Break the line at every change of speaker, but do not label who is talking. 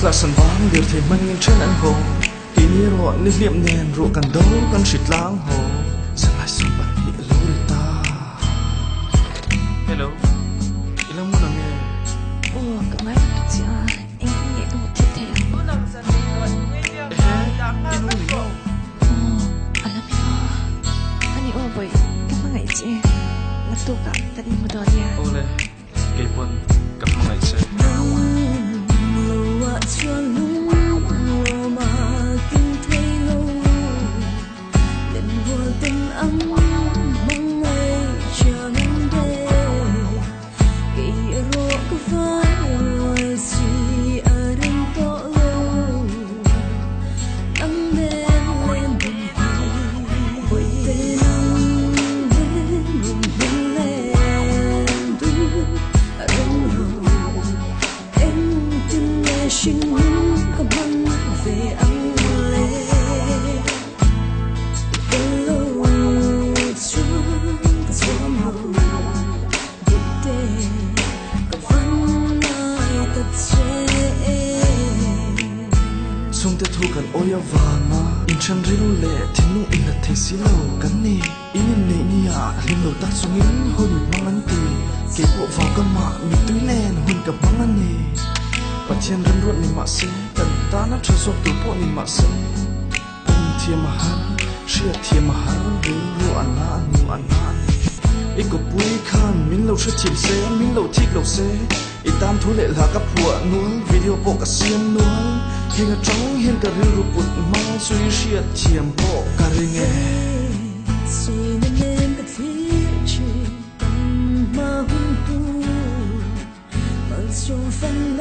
là sân vắng điều thì mang nghiêng trên anh hồ kỳ ni rồi nên niệm nền rồi cần đấu cần xịt lãng hồ sẽ lại xuống bật nhẹ lối đi ta. Hello, ilang mo na nghe.
Cảm ơn chị à, em không nhẹ đâu thiệt thèm.
Inu niyo.
Alam mo, ani boy, kamangay siya. Nagtuka, tadi mo doon niya.
Ole, kaypon kamangay siya. Sung te thu kan oya vama in chan rilu le thinu in la thei silo kan ni in ne ni ya lim lo tak sung in hoi mangan ti ke po va ka ma mi tui len hun ka mangan ni pathian ran rot ni ma se kan ta na thre sok tu po ni ma se pum thia ma har shia thia ma har ru anna nu anna iko pui khan min lo thre thim se min lo thik lo se itam thu le la ka phua nual video po ka siam nual hinga trắng hiên cả riu ru put ma suy shiat thiam po ka ringe
Suy nên cái thiết chỉ tâm ma hung tu, bằng số phần